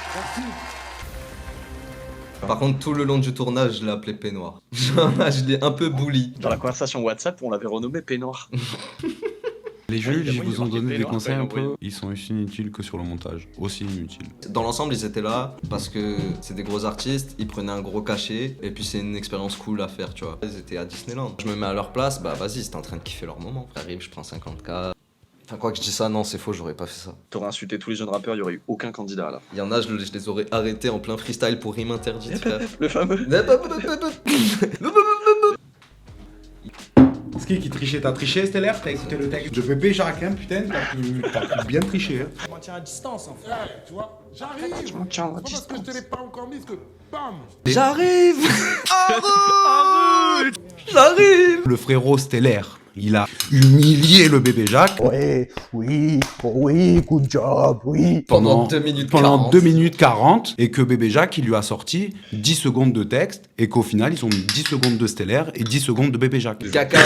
Par contre, tout le long du tournage, je l'ai appelé Peignoir. Je l'ai un peu bully. Dans la conversation WhatsApp, on l'avait renommé Peignoir. Les juges, il ils vous ont marqué donné des Peignoir, conseils un envoyé. peu. Ils sont aussi inutiles que sur le montage. Aussi inutiles. Dans l'ensemble, ils étaient là parce que c'est des gros artistes, ils prenaient un gros cachet et puis c'est une expérience cool à faire, tu vois. Ils étaient à Disneyland. Je me mets à leur place, bah vas-y, c'était en train de kiffer leur moment. J'arrive, je prends 50K. Enfin, quoi que je dis ça, non, c'est faux, j'aurais pas fait ça. T'aurais insulté tous les jeunes rappeurs, il y aurait eu aucun candidat là. Il y en a, je les aurais arrêtés en plein freestyle pour rime interdite, frère. Le fameux. Ski qui trichait, t'as triché Stellaire? T'as écouté le texte de Bébé Jacques, hein, putain, t'as pu bien tricher. Hein. Je m'en tiens à distance en fait. Tu vois, j'arrive. Je m'en tiens à Parce que distance. je te l'ai pas encore mis, que bam. J'arrive. J'arrive. Le frérot Stellaire, il a humilié le Bébé Jacques. Oui, good job, oui. Pendant 2 minutes 40. Pendant 2 minutes 40, et que Bébé Jacques, il lui a sorti 10 secondes de texte, et qu'au final, ils ont mis 10 secondes de Stellaire et 10 secondes de Bébé Jacques. Caca.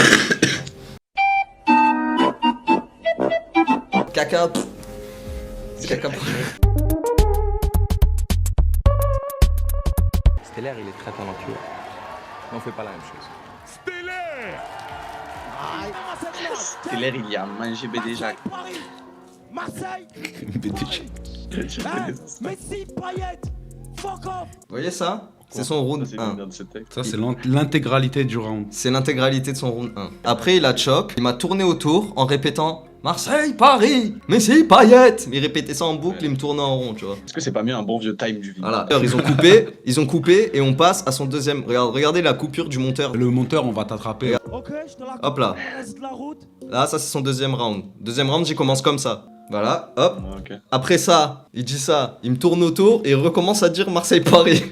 Caca. Caca. Stellaire, il est très talentueux. Mais on fait pas la même chose. Stellaire, il y a mangé BD Jacques. Marseille, Bébé Jacques. Messi, Payet, fuck off. Vous voyez ça? C'est son round C'est 1. bien de ce texte. Ça, c'est l'intégralité du round. C'est l'intégralité de son round 1. Après, il a choc. Il m'a tourné autour en répétant Marseille, Paris, Messi, Payet. Il répétait ça en boucle, il me tournait en rond, tu vois. Est-ce que c'est pas mieux un bon vieux time du vidéo? Voilà. Alors, ils ont coupé et on passe à son deuxième. Regardez la coupure du monteur. Le monteur, on va t'attraper. Ok, je te la Hop là. reste la route. Là, ça c'est son deuxième round. Deuxième round, j'y commence comme ça. Voilà, hop. Ok. Après ça, il dit ça, il me tourne autour et il recommence à dire Marseille-Paris.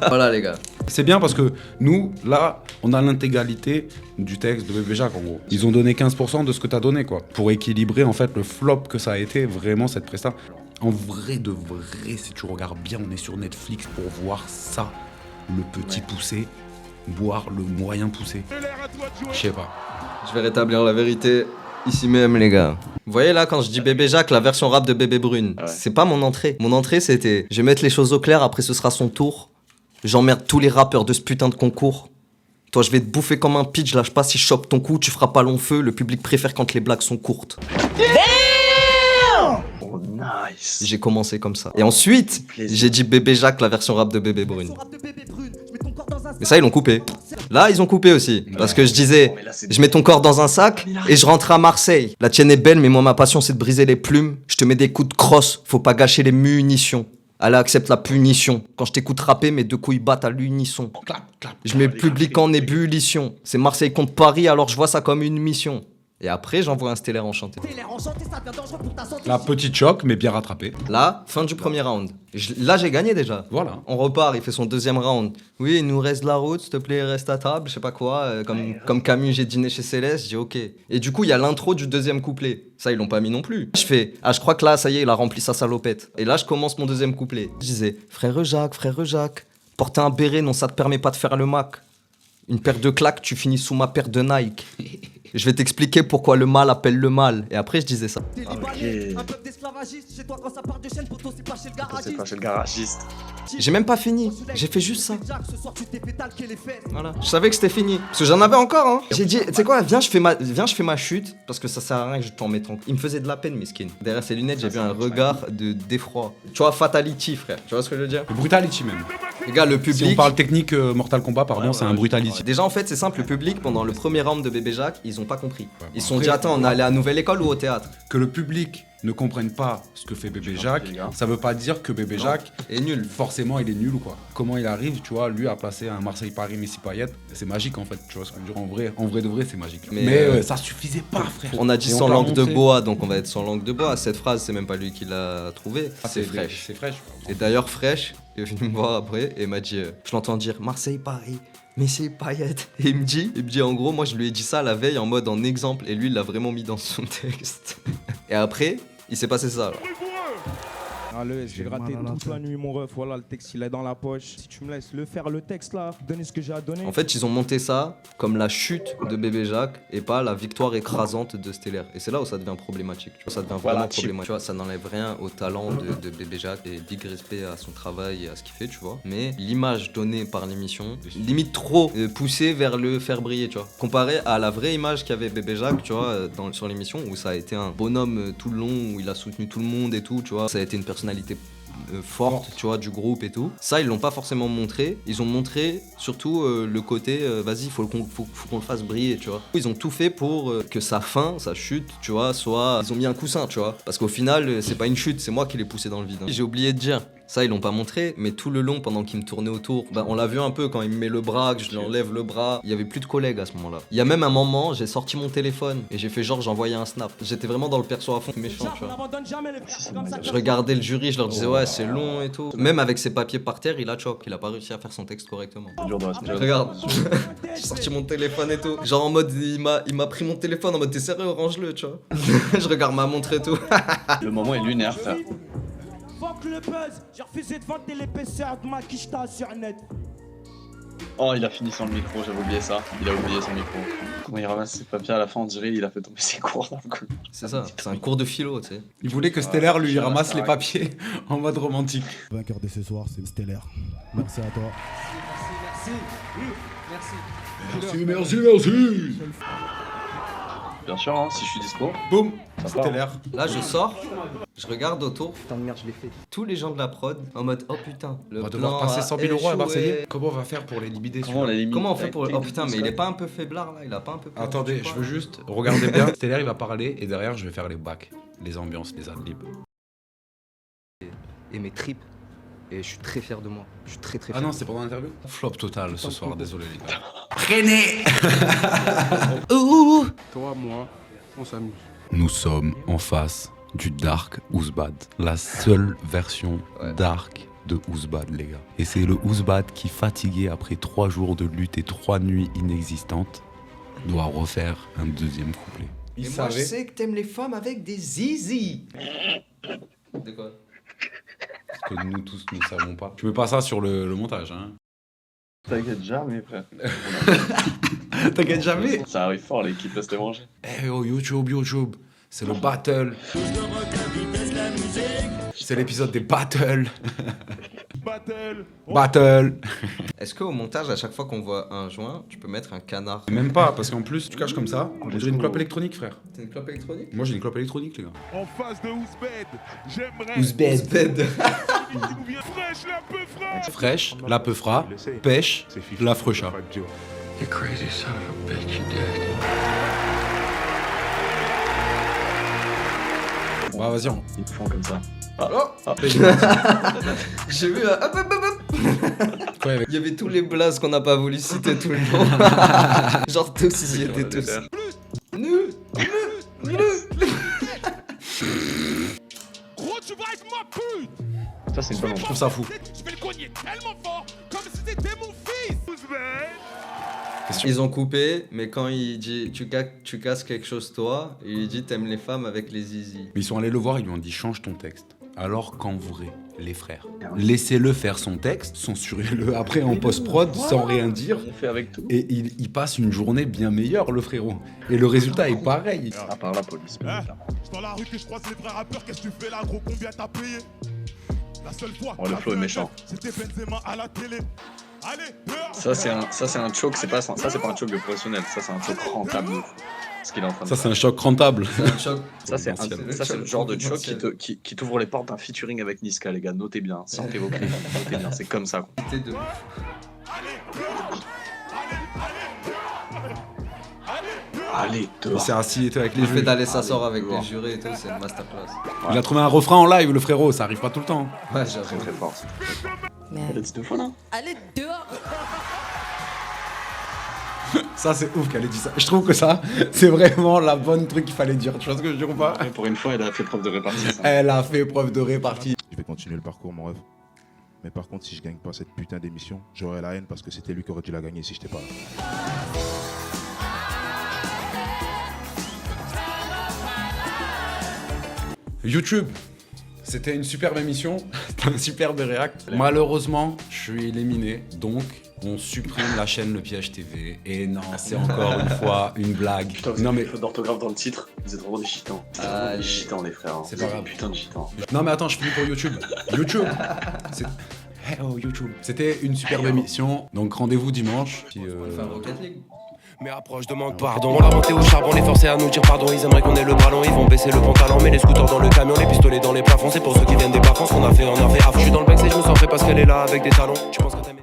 Voilà les gars. C'est bien parce que nous, là, on a l'intégralité du texte de Bébé Jacques en gros. Ils ont donné 15% de ce que t'as donné quoi. Pour équilibrer en fait le flop que ça a été vraiment cette presta. En vrai de vrai, si tu regardes bien, on est sur Netflix pour voir ça. Le petit poussé, boire le moyen poussé. Je sais pas. Je vais rétablir la vérité ici même les gars. Vous voyez là quand je dis Bébé Jacques, la version rap de Bébé Brune, c'est pas mon entrée. Mon entrée c'était, je vais mettre les choses au clair, après ce sera son tour. J'emmerde tous les rappeurs de ce putain de concours. Toi je vais te bouffer comme un pitch, lâche pas si je chope ton cou, tu feras pas long feu, le public préfère quand les blagues sont courtes. Oh, nice. J'ai commencé comme ça. Et ensuite, j'ai dit Bébé Jacques, la version rap de Bébé Brune. Mais ça, ils l'ont coupé. Là, ils ont coupé aussi. Parce que je disais, je mets ton corps dans un sac et je rentre à Marseille. La tienne est belle, mais moi, ma passion, c'est de briser les plumes. Je te mets des coups de crosse, faut pas gâcher les munitions. Allez, accepte la punition. Quand je t'écoute rapper, mes deux couilles battent à l'unisson. Je mets le public en ébullition. C'est Marseille contre Paris, alors je vois ça comme une mission. Et après, j'envoie un stellaire enchanté. La petite choc, mais bien rattrapée. Là, fin du premier round. Là, j'ai gagné déjà. Voilà. On repart, il fait son deuxième round. Oui, il nous reste la route, s'il te plaît, reste à table, je sais pas quoi. Comme Camus, j'ai dîné chez Céleste, je dis ok. Et du coup, il y a l'intro du deuxième couplet. Ça, ils l'ont pas mis non plus. Je fais, ah, je crois que là, ça y est, il a rempli sa salopette. Et là, je commence mon deuxième couplet. Je disais, frère Jacques, porter un béret, non, ça te permet pas de faire le Mac. Une paire de claques, tu finis sous ma paire de Nike. Je vais t'expliquer pourquoi le mal appelle le mal. Et après, je disais ça. C'est pas chez le garagiste. J'ai même pas fini. J'ai fait juste ça. Voilà. Je savais que c'était fini. Parce que j'en avais encore, hein. J'ai dit, tu sais quoi, viens, je fais ma chute. Parce que ça sert à rien que je t'en mette en... Il me faisait de la peine, mesquine. Derrière ses lunettes, j'ai vu un regard d'effroi. Tu vois, Fatality, frère. Tu vois ce que je veux dire? Brutality même. Les gars, le public... Si on parle technique Mortal Kombat, pardon, c'est un Brutality. Déjà, en fait, c'est simple. Le public, pendant le premier round de Bébé Jacques, ils ont pas compris. Ils se sont dit, attends, on est allé à Nouvelle École ou au théâtre? Que le public ne comprenne pas ce que fait Bébé Jacques, ça veut pas dire que Bébé Jacques est nul. Forcément, il est nul ou quoi. Comment il arrive, tu vois, lui à placer un Marseille-Paris, Messi, Payet, c'est magique en fait. Tu vois ce que je veux dire, en vrai de vrai, c'est magique. Mais ça suffisait pas, frère. On a dit sans langue de bois, donc on va être sans langue de bois. Cette phrase, c'est même pas lui qui l'a trouvée. C'est fraîche. C'est fraîche. Et d'ailleurs, fraîche, il est venu me voir après et m'a dit, je l'entends dire Marseille-Paris. Messi, Payet. Et il me dit en gros, moi je lui ai dit ça la veille en mode en exemple et lui il l'a vraiment mis dans son texte. Et après, il s'est passé ça. Alors. Allez, j'ai gratté toute la nuit mon ref, voilà le texte il est dans la poche. Si tu me laisses le faire le texte là, donner ce que j'ai à donner. En fait ils ont monté ça comme la chute de Bébé Jacques et pas la victoire écrasante de Stellaire. Et c'est là où ça devient problématique. Tu vois, ça devient vraiment problématique. Tu vois, ça n'enlève rien au talent de Bébé Jacques et big respect à son travail et à ce qu'il fait, tu vois. Mais l'image donnée par l'émission, limite trop poussée vers le faire briller, tu vois. Comparé à la vraie image qu'avait Bébé Jacques, tu vois, sur l'émission où ça a été un bonhomme tout le long, où il a soutenu tout le monde et tout, tu vois. Ça a été une personnalité forte, tu vois, du groupe et tout. Ça, ils l'ont pas forcément montré. Ils ont montré surtout le côté, vas-y, faut qu'on le fasse briller, tu vois. Ils ont tout fait pour que sa fin, sa chute, tu vois, soit... Ils ont mis un coussin, tu vois. Parce qu'au final, c'est pas une chute, c'est moi qui l'ai poussé dans le vide. Hein. J'ai oublié de dire. Ça, ils l'ont pas montré, mais tout le long, pendant qu'il me tournait autour, bah, on l'a vu un peu quand il me met le bras, que je lui enlève le bras. Il y avait plus de collègues à ce moment-là. Il y a même un moment, j'ai sorti mon téléphone et j'ai fait genre, j'envoyais un snap. J'étais vraiment dans le perso à fond, méchant, tu vois. Je regardais le jury, je leur disais, ouais, c'est long et tout. Même avec ses papiers par terre, il a choc, il a pas réussi à faire son texte correctement. Regarde, j'ai sorti mon téléphone et tout. Genre en mode, il m'a pris mon téléphone en mode, t'es sérieux, range-le, tu vois. Je regarde ma montre et tout. Le moment est lunaire, frère. Fuck le buzz, j'ai refusé de vanter l'épaisseur de ma quicheta sur net. Oh, il a fini sans le micro, j'avais oublié ça. Il a oublié son micro. Comment il ramasse ses papiers à la fin, on dirait il a fait tomber ses cours dans le cul. C'est ça, c'est un cours de philo, tu sais. Il voulait que Stellaire lui ramasse les papiers en mode romantique. Le vainqueur de ce soir, c'est Stellaire. Merci à toi. Merci. Bien sûr, hein, si je suis dispo. Boum, Ça c'était part. l'air. Là, je sors, je regarde autour, Putain de merde, je l'ai fait. tous les gens de la prod en mode oh putain, le On va plan devoir passer a 100 000 euros à échoué. Marseillais. Comment on va faire pour les liquider Comment on les limite Comment on fait pour. avec Oh putain, mais il est Discord. pas un peu faiblard là? Il a pas un peu perdu, Attendez, tu je vois veux juste, regardez bien. Stellaire, il va parler et derrière, je vais faire les bacs, les ambiances, les adlibs. Et mes tripes. Et je suis très fier de moi. Je suis très Ah fier. non, c'est pendant l'interview. Flop total ce soir, désolé les gars. Prenez. Toi, moi, on s'amuse. Nous sommes en face du Dark Ouzbad, la seule version dark de Ouzbad, les gars. Et c'est le Ouzbad qui, fatigué après 3 jours de lutte et 3 nuits inexistantes, doit refaire un deuxième couplet. Et moi, je sais que t'aimes les femmes avec des zizi. De quoi? que nous tous ne savons pas. Tu mets pas ça sur le montage, hein. T'inquiète jamais, frère. T'inquiète jamais. Ça arrive fort, l'équipe laisse les manger. Eh oh, YouTube, c'est le battle. C'est l'épisode des battles. Battle. Est-ce qu'au montage, à chaque fois qu'on voit un joint, tu peux mettre un canard? Même pas, parce qu'en plus, tu caches comme ça. On dirait une clope électronique, frère. T'as une clope électronique? Moi, j'ai une clope électronique, les gars. En face de Ouzbed, j'aimerais. Ouzbed. Fraîche, la peu fraîche. Fraîche, la peu fra, pêche, la frecha. You crazy son of a bitch, you dead. Bah, vas-y, on. Ils font comme ça. Ah. Oh Ah. J'ai vu un... Hop, hop, hop, hop. Quoi, avec... Il y avait tous les blazes qu'on n'a pas voulu citer tout le long. Genre tous, ils y étaient tous. Gros, tu vas être ma pute. Ça, c'est une bonne Je trouve ça fou. Je vais le cogner tellement fort, comme si c'était mon fils. Ouzbed. Ils ont coupé, mais quand il dit tu casses quelque chose toi, il dit t'aimes les femmes avec les zizi. Mais ils sont allés le voir, ils lui ont dit change ton texte. Alors qu'en vrai, les frères, laissez-le faire son texte, censurez-le après en post-prod sans rien dire. On fait avec tout. Et il passe une journée bien meilleure, le frérot. Et le résultat est pareil. À part la police. Hein, c'est dans la rue que je croise les vrais rappeurs, qu'est-ce que tu fais là, gros, combien t'as payé? La seule fois. Oh, le flow est méchant. C'était Benzema à la télé. Allez, dehors. Ça, c'est un choke, c'est pas un choke de professionnel. Ça, c'est un choke rentable. Ce qu'il est en train de Ça, faire. c'est un choc rentable. C'est un choc. Ça, c'est le genre de choc confidentiel. qui t'ouvre les portes d'un featuring avec Niska, les gars. Notez bien. Sentez vos clés. Notez bien. C'est comme ça. T'es de... Allez, Il dehors. s'est assis avec les Le fait jurés. d'aller s'asseoir avec dehors. les jurés et tout, c'est une masterclass. Il a trouvé un refrain en live, le frérot. Ça arrive pas tout le temps. Ouais, Très j'avoue. très fort. Mais Elle a dit deux fois là. allez dehors. Ça, c'est ouf qu'elle ait dit ça. Je trouve que ça, c'est vraiment la bonne truc qu'il fallait dire. Tu vois ce que je veux dire ou pas? Pour une fois, elle a fait preuve de répartie. ça. Elle a fait preuve de répartie. Je vais continuer le parcours, mon rêve. Mais par contre, si je gagne pas cette putain d'émission, j'aurai la haine parce que c'était lui qui aurait dû la gagner si j'étais pas là. YouTube, c'était une superbe émission, c'était un superbe réact. Malheureusement, je suis éliminé, donc on supprime la chaîne Le Piège TV. Et non, c'est encore une fois une blague. Putain, vous Non avez mais, une faute d'orthographe dans le titre. Vous êtes vraiment des gitans. C'est vraiment des gitans, les frères. hein. C'est Vous pas êtes grave. des putains de gitans. non mais attends, je finis pour YouTube. YouTube, c'est... Hey, oh YouTube. C'était une superbe émission, donc rendez-vous dimanche. Puis, Enfin, Rocket League. Mais approche demande pardon. On l'a monté au charbon, les forcés à nous dire pardon. Ils aimeraient qu'on ait le ballon, ils vont baisser le pantalon. Mais les scooters dans le camion, les pistolets dans les plafonds. C'est pour ceux qui viennent des bas-fonds, ce qu'on a fait, on a fait. Je suis dans le backstage, je me sens fait parce qu'elle est là avec des talons. Tu penses que t'aimes